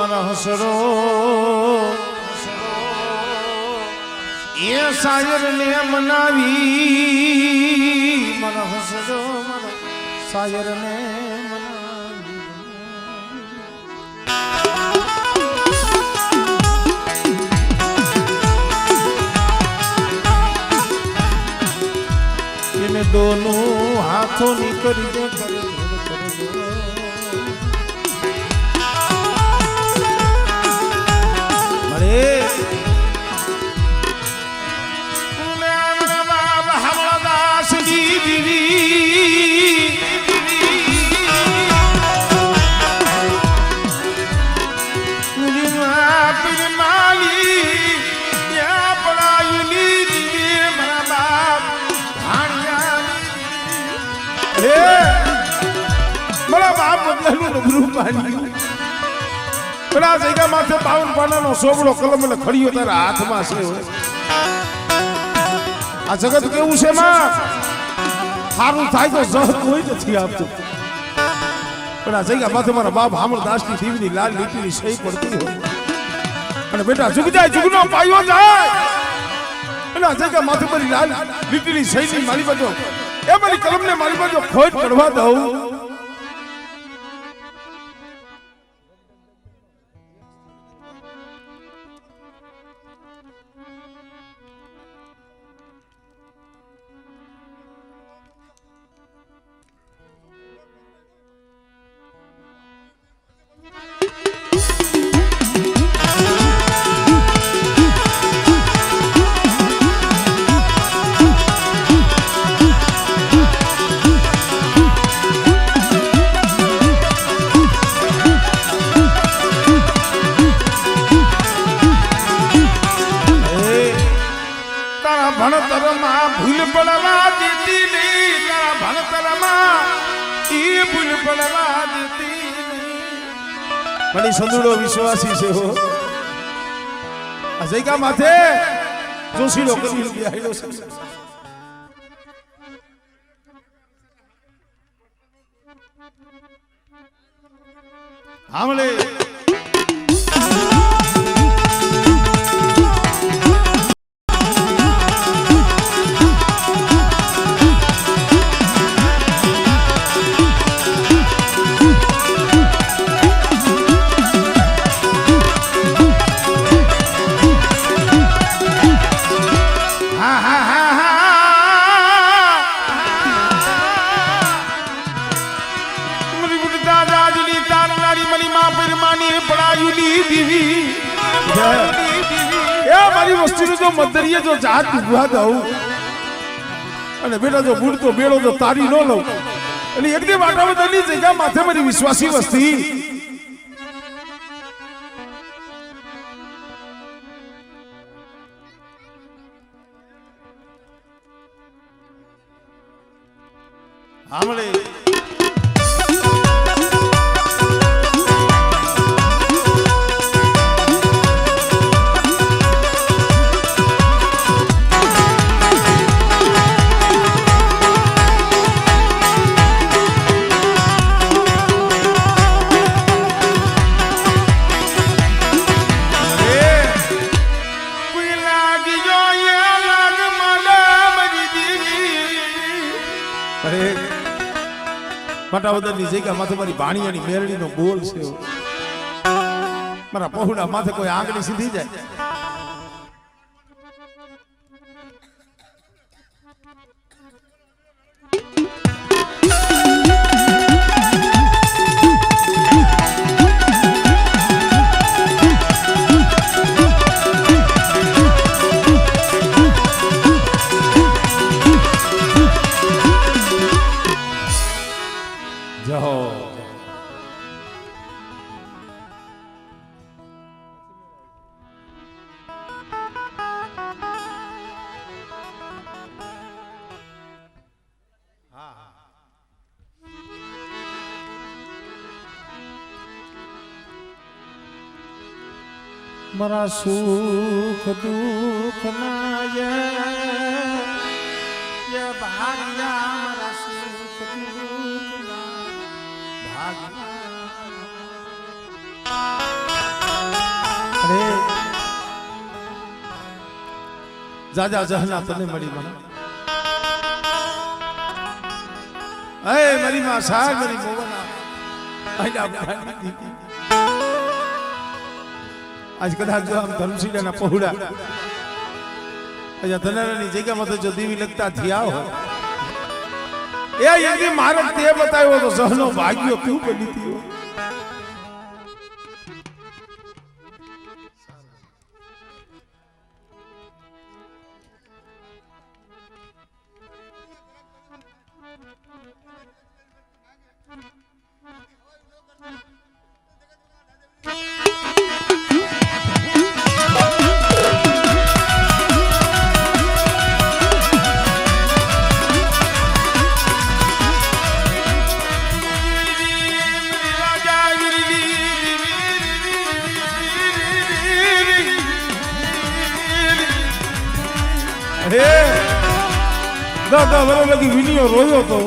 મારા હસરો એ શાયર ને મનાવી મારા હસરો મારા શાયર ને મનાવી એને દોનો હાથો ની કરી દે માથે 52 પાનાનો સોગડો કલમ એટલે ખડીયો તારા હાથમાં છે. આ જગત કેવું છે માં સારું થાય તો જહર કોઈ નથી આપતું, પણ આ જગ્યા માથે મારા બાપ હામળદાસ ની દીવની લાલ લીટીની સહી પડતી હોય અને બેટા જુગ જાય જુગનો પાયો જાય અને આ જગ્યા માથે મારી લાલ લીટીની સહીની મારી બાજુ એ મારી કલમને મારી બાજુ ખોટ પડવા દઉં. ભણતરમાં ભૂલ પડવા દીધી નહીં, તારા ભણતરમાં ઈ ભૂલ પડવા દીધી નહીં. મને સંદુડો વિશ્વાસી છે હો આ જગ્યા માથે જોશીડો કરી બેહાડ્યો છે. હામળે મદરીએ જો જાત ઉભા દઉં અને બેટા જો બુડ તો બેડો જો તારી ન લઉં એટલે એકદમ આટાવદાની જગ્યા માથે મારી વિશ્વાસી વસ્તી આમળે માટાવદરની જગ્યા માથે મારી ભાણિયાની મેરડીનો બોલ છે. મારા પહોળા માથે કોઈ આંગળી સીધી જાય મારા સુખ દુઃખ ના યે ભાગ્યા મારા સુખ દુઃખ ના ભાગ્યા જાજા જહના તને મળી માં એ મારી માં સાર મારી મોવના આજ કદાચ જો આમ ધર્મશીલાના પહોળા અહીંયા ધનારાની જગ્યામાં તો જો દેવી લગતા થયા હોય એ યદી મારો તે બતાવ્યો તો સહનો ભાગ્યો ક્યું બની થયો દાદા વરે લગી વિનિયો રોયો તો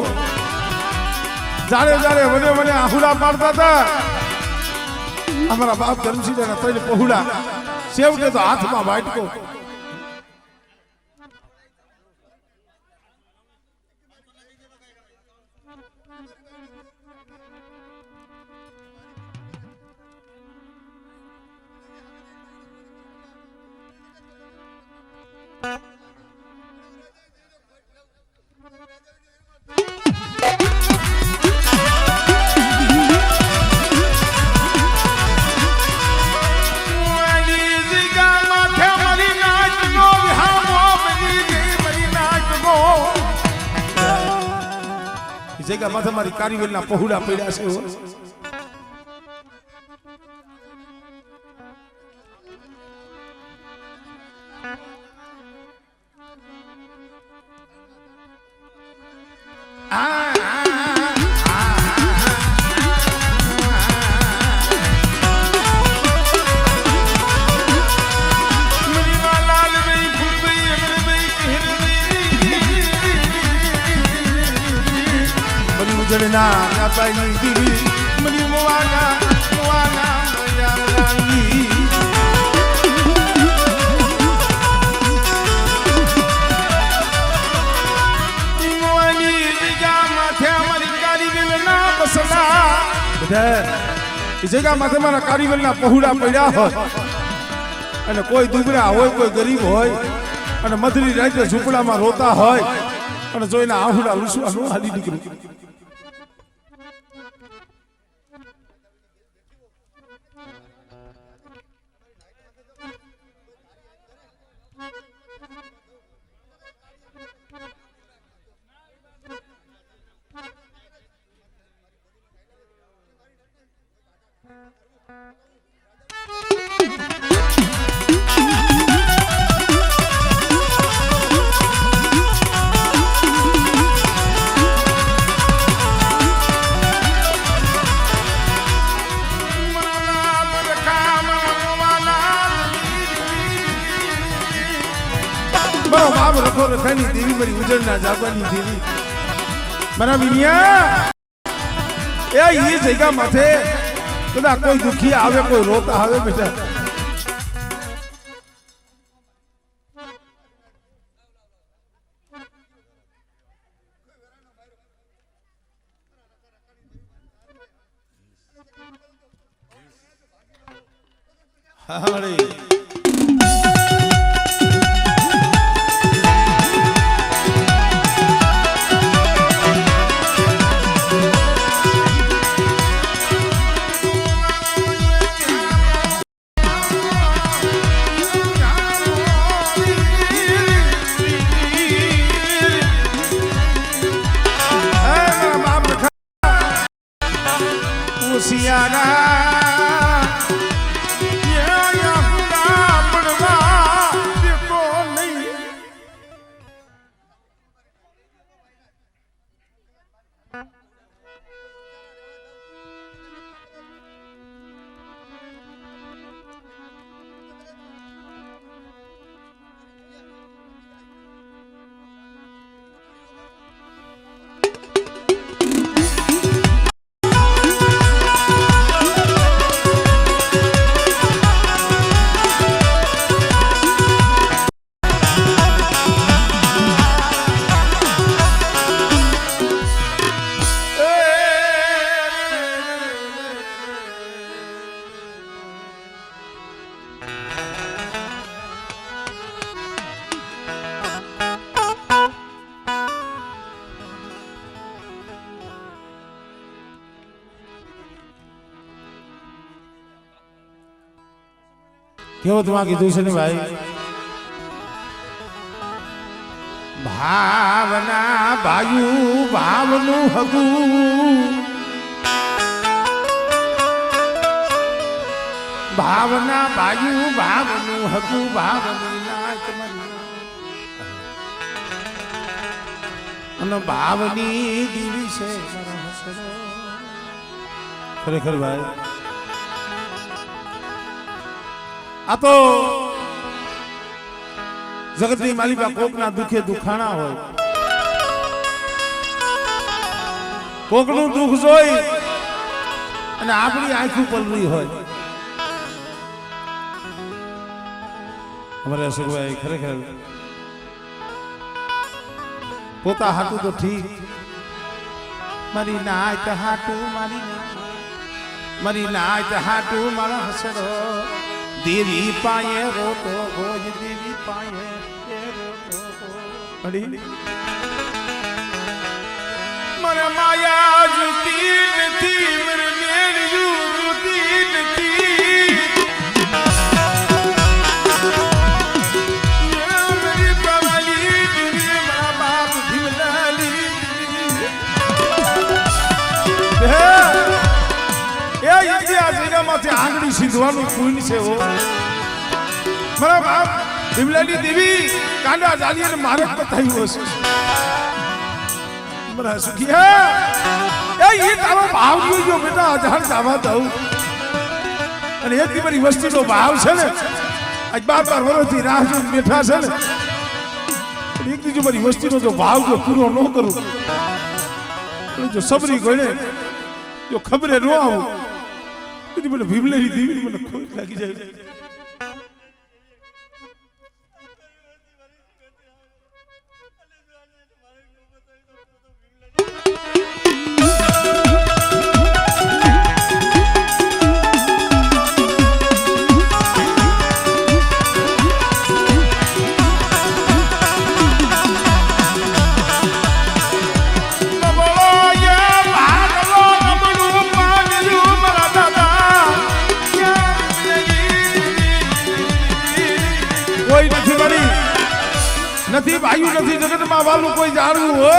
જાણે જાણે મને આહુડા પાડતા હતા અમારા બાપ ધર્મશીલાના ત્રણ પહોળા સેવટે તો હાથમાં વાટકો જગ્યા માથે મારી કારીવેલના પહોળા પડ્યા છે જડના નાપાઈ દીવી મની મોવાના મયામરાંગી મોવાની જગ્યા માથે અમારી કારીવેલના બસલા એ જગ્યા માથે મારા કારીવેલના પહોળા પડ્યા હોય અને કોઈ દુબળા હોય કોઈ ગરીબ હોય અને મધરી રાતે ઝૂંપડામાં રોતા હોય અને જોઈને આહુડા રૂસવાનું હાલી નીકળ્યું બાપ રખો રખાની દેવી મારી ઉજળના જાગવાની દેવી મારા વિનિયા એ જગ્યા માથે કદાચ કોઈ દુખી આવે કોઈ રોતા આવે બેટા હારે કેવો તમારે કીધું છે ને ભાઈ, ભાવના ભાયુ ભાવનું હગું, ભાવના ભાયુ ભાવનું હગું, ભાવની નાચ અને ભાવની દીવી છે ખરેખર ભાઈ. આ તો જગતની માલિકા કોકના દુખે દુખાણા હોય, કોકનું દુઃખ જોઈ અને આપણી આંખું પલરી હોય. અમારે અશોકભાઈ ખરેખર પોતા હાટું તો ઠીક, મારી નાચ હાટું મારી નાચ હાટું મારા હસડો દેવી પાયે રોતો ગોજ, દેવી પાયે રોતો મને માયા જુતી નથી, મને મેળ્યું જુતી નથી. મારી પ્રવાલી જુદી મારા બાપ ભીમલાલી એ ઇતિહાસ જગ્યામાંથી આંગળી સીધવાનું પૂન છે. હો મારા બાપ ભીમલાની દેવી કાંડા જાલી અને મારે બતાવ્યું હશે. મારા સુખિયા એ તારો ભાવ જોજો બેટા, અજાણ જાવા દઉં અને એક મારી વસ્તીનો ભાવ છે ને, આજ 12 વર્ષથી રાહ જોઈને બેઠા છે ને, એક બીજું મારી વસ્તીનો જો ભાવ જો પૂરો ન કરું, જો સબરી ગણે જો ખબરે ન આવું, મને ભીમલેની દેવી મને ખોટ લાગી જાય. નથી ભાઈ નથી જગતમાં વાલું કોઈ જાણવું હો,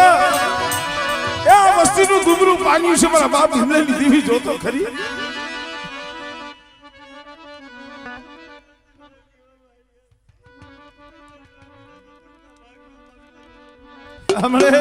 એ વસ્તીનું દુબરું પાન્યું છે. મારા બાપ ભીમલેની દેવી જોતો ખરી. હમણે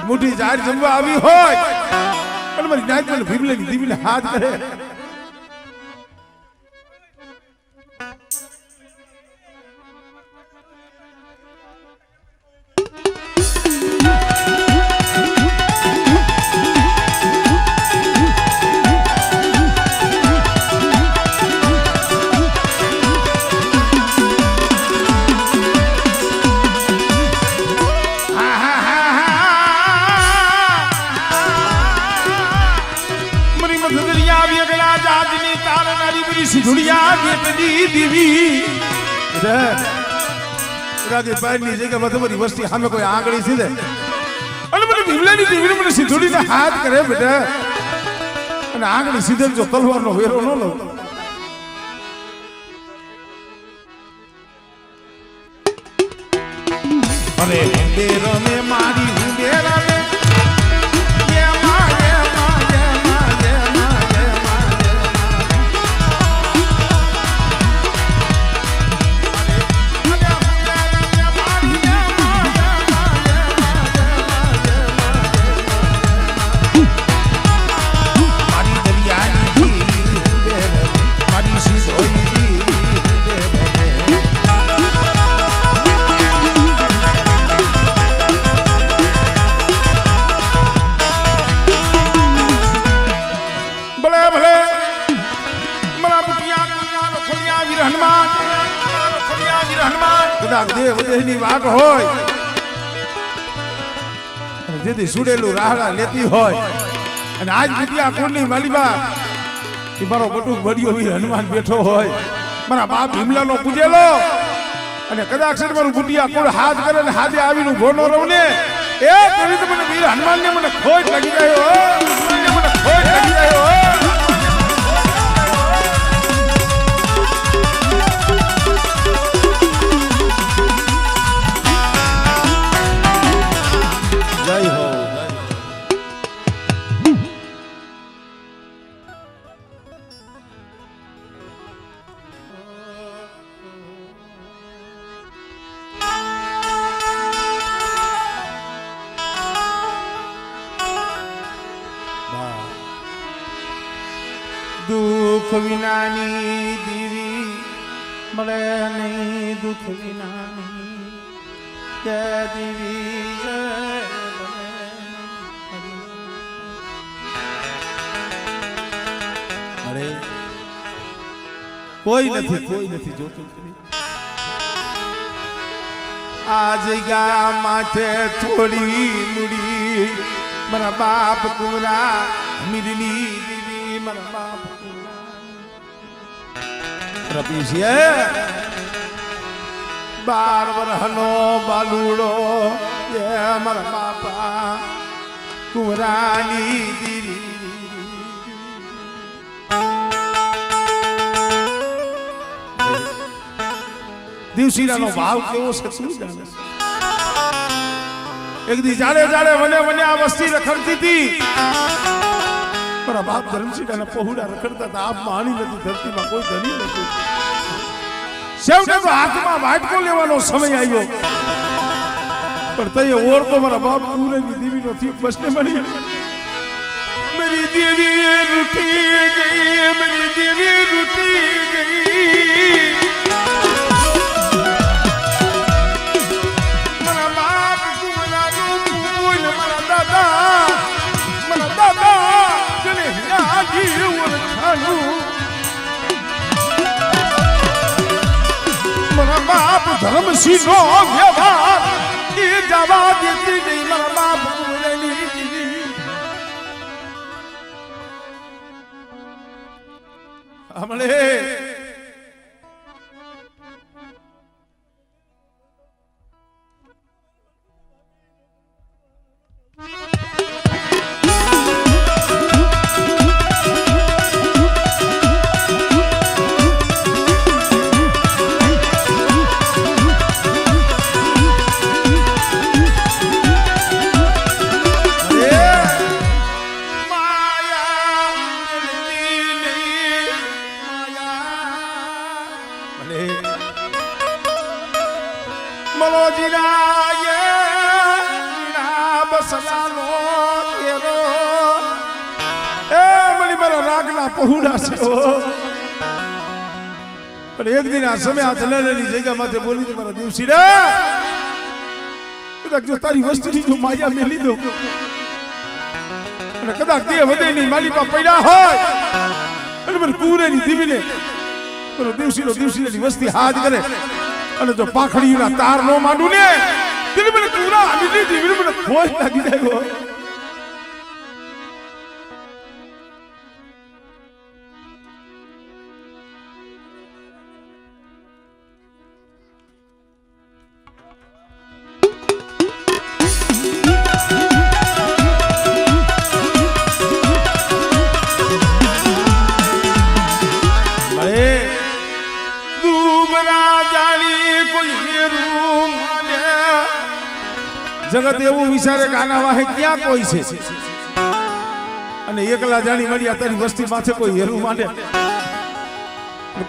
મોટી જાહેર જમવા આવી હોય અને મારી નાચ ભીમલેની દેવીને હાથ કરે. તમારી વસ્તી સામે કોઈ આંગળી સીધે અને મને ભીમલાની દેવીને મને સીધોડીને હાથ કરે બેટા, અને આંગળી સીધે જો તલવારનો વેરો ન લો. અરે હુંડેરો ને મારી હુંડેરા ને કદાચ દેવ દેહની વાટ હોય અને જેથી સુડેલું રાહડા લેતી હોય અને આજ વિદ્યા કુંડની માલીબા એ મારો બટુક બળિયો વીર હનુમાન બેઠો હોય મારા બાપ હિમલાનો પૂજેલો અને કદાચ મારું બુટિયા કુળ હાથ કરે ને હાથે આવીને ભોનો રહું ને એ કરી તો મને વીર હનુમાનને મને ખોટ લાગી ગયો મને ખોટ લાગી ગયો જય હો દુઃખ વિનાની દીવી મળે નહીં દુઃખ વિનાની જય દીવી અરે કોઈ નથી જોતું આ જગ્યા માથે થોડી મૂડી મારા બાપ કુમરા મીરની દીવી મારા બાપ રપીસીએ 12 વર્ષનો બાલુડો એ મારા બાપા કુમરાની દીરી દિવસીરાનો ભાવ કેવો છે શું જાણે એક દી જાડે જાડે મને આ વસ્તી રખડતી હતી મારા બાપ ધર્મશીલાના પહોળા રખડતા હતા આપ માણી નથી ધરતીમાં કોઈ ધની નથી છેવટે તો હાથમાં વાટકો લેવાનો સમય આવ્યો પણ તઈ ઓળખો મારા બાપ પૂરેની દેવીનો થી બસને મળી મેરી દેવી રૂઠી ગઈ મેરી દેવી રૂઠી ગઈ મારા બાપ કુમરાનું ફૂલ મારા દાદા જને યાદી ઓળખાણું મારા બાપ ધર્મસિંહનો વ્યવહાર એ જવા દેતી નહીં મારા બાપ કુમરાની હમણે પહોળા છે પણ એક દિન આ સમય આ ચલણની જગ્યા માથે બોલી મારા દિવસી રે કદાચ જો તારી વસ્તુની જો માયા મેલી દો અને કદાચ દેહ વધેની માલિકા પડ્યા હોય અને મને પૂરેની દીવીને પેલો દિવસીની વસ્તી હાથ કરે અને જો પાંખડીના તાર નો માંડું ને તેને મને પૂરા આવી દીવીને મને ખોજ લાગી જાય જગત એવું વિચારે કે આના વાહે ક્યાં કોઈ છે અને એકલા જાણી મળી તારી વસ્તી માથે કોઈ હેરું માંડે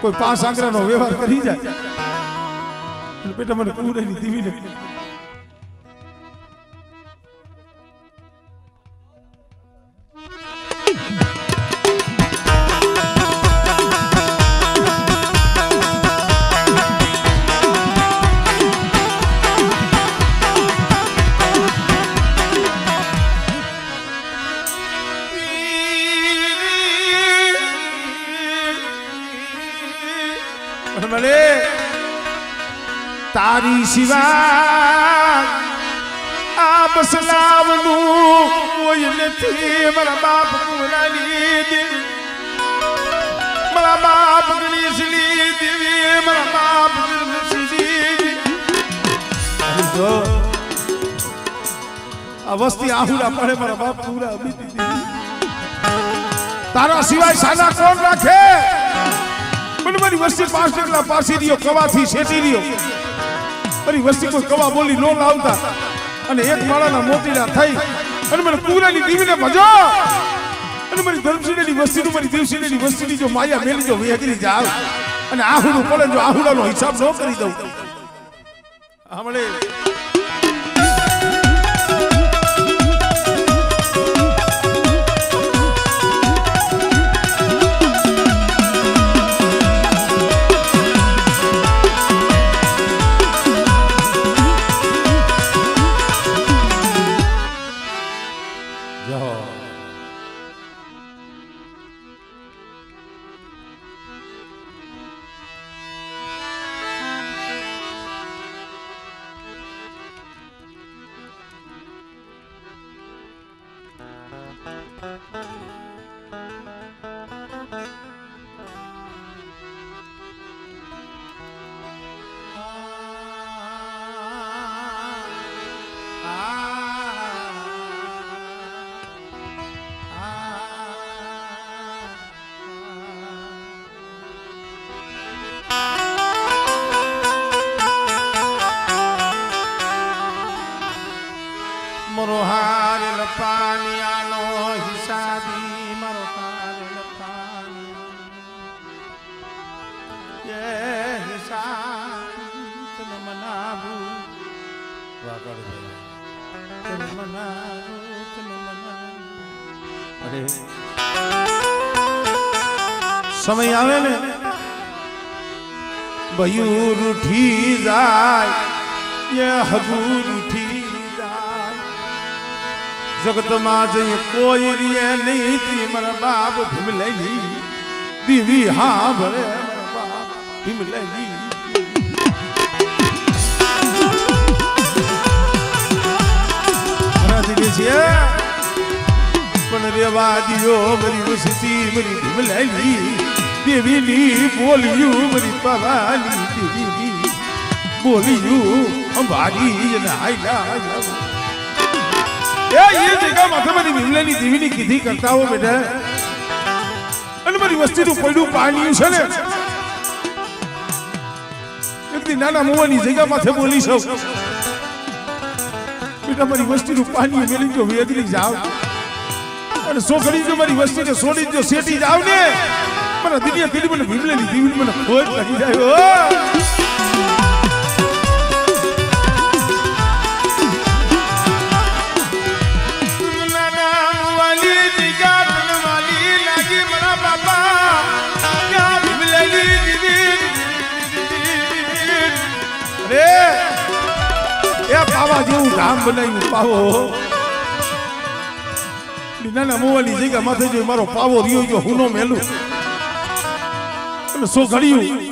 કોઈ 5 આંકડાનો વ્યવહાર કરી જાય બેટા મને પૂરેની દીવીને તારી સિવાય આ બસલાવનું કોઈ નથી મારા બાપ કુરાની દેવી મારા બાપ ગણેશની દેવી મારા બાપ ગણેશજી જો આ વસ્તી આહુડા પડે મારા બાપ પૂરા અમીતી દેવી તારા સિવાય સાના કોણ રાખે મને મારી વસ્તી પાંચ ટકલા પાસી રહ્યો કવાથી શેટી રહ્યો મારી વસ્તી કોઈ કવા બોલી નો લાવતા અને એક માળાના મોતીડા થઈ અને મને પૂરાની દીવીને ભજો અને મારી ધર્મશીલેની વસ્તીનું મારી દેવશીલેની વસ્તીની જો માયા મેલી જો વેગરી જાવ અને આહુડું પડે જો આહુડાનો હિસાબ ન કરી દઉં હમણે મરો હારેલ પાનિયાનો હિસાબી મરો હારેલ પાનિયા એ હિસાબી તને મનાવું વાગડ તને મનાવું અરે સમય આવે ને ભયું રૂઠી જાય એ હગુ રૂઠી જગત માં જઈ કોઈ રે નહીં મારા બાપ ભીમલાઈ દીવી હા ભરે મારા બાપ ભીમલાઈ પણ રેવા દિયો મારી વસતી મારી ભીમલાઈ દેવીની બોલ્યું મારી પવાલી દેવીની બોલ્યું અંબારી નાયલા ये जगह माथे मारी ભીમલાની દેવીની કીધી કરતા હો બેટા અને મારી વસ્તીનું પડ્યું પાણી છે ને એકદી નાના મોવાની જગ્યા માથે બોલી છો બેટા મારી વસ્તીનું પાણી મેલી જો વેદરી જાવ અને સોખડી જો મારી વસ્તીને છોડી જો સેટી જાવ ને મારા દિનિયા કીધી મને ભીમલાની દેવીની મને ખોજ લાગી જાય પાવા જેવું ધામ બનાવ્યું પાવો નાના મોવાની જગ્યા માથે જો મારો પાવો રહ્યો ગયો હું નો મેલું અને સો ઘડ્યું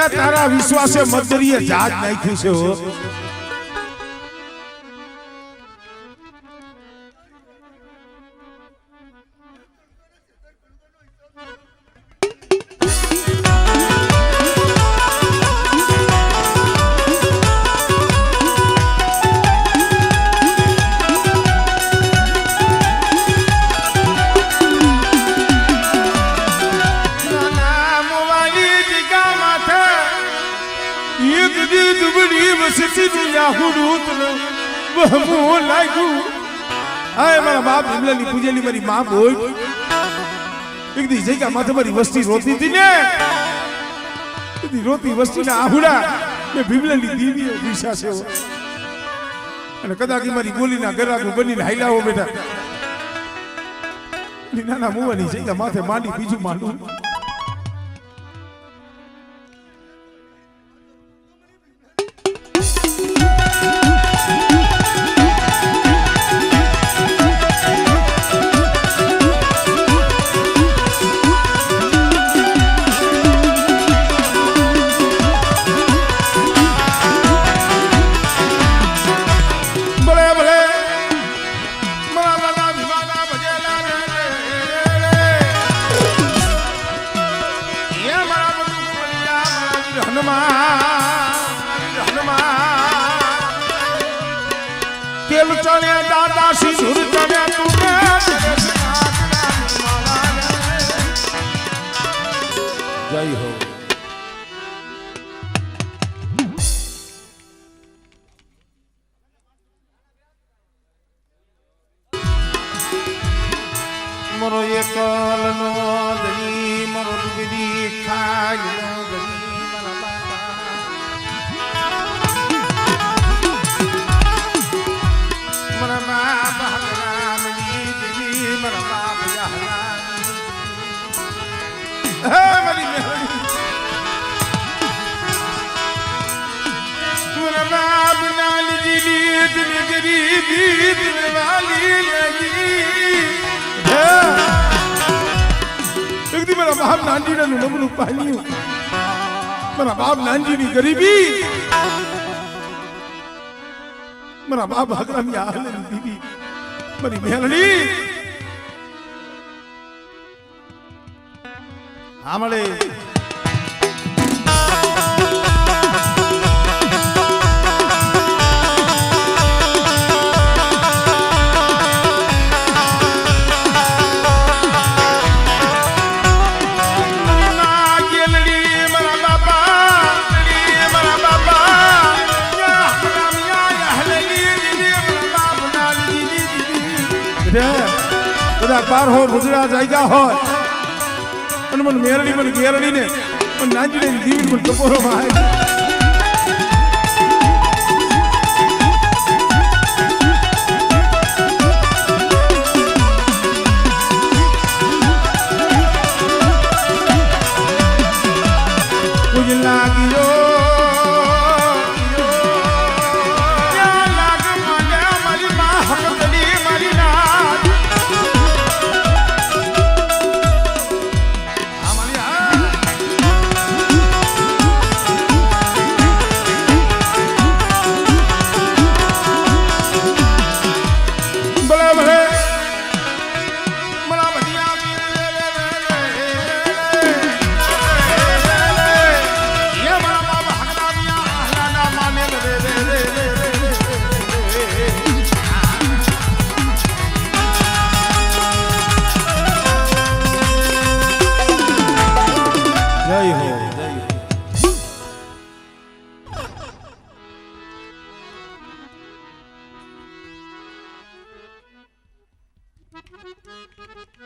તારા વિશ્વાસે મદરીએ જાત નાખ્યું છે હો મારા બાપ ભીમલાની પૂજેલી મારી માં બોલ એક દી જગ્યા માથે મારી વસ્તી રોતી હતી ને રોતી વસ્તીના આહુડા મેં ભીમલાની દીવીઓ દિશા છે અને કદાચ મારી ગોલીના ગરાગો બનીને હાઈલાવો બેટા નાના મુવાની જગ્યા માથે માંડી બીજું માંડું तेल चढ़े दादा सिंदूर चढ़े तुमे जय हो मरो ये कल नो दली मरो दुबदी खाय नो दली मरा बाबा राम जी देवी मरा बाप यहला हे मरी मेहरी मरा बाप नाल जी दिल गरीबी दिल वाली लगी एक दिन मेरा बाप नानजी ने नमन पाली मेरा बाप नानजी की गरीबी मेरा बाप हकराम यार दीदी मेरी मेहरनी हमारे બધા પાર હો ગુજરા જાયગા હોય અને મને મેરડી મને ગેરડી ને મને નાંજી ને દીવી મને ટપોરો માં આવે લાગી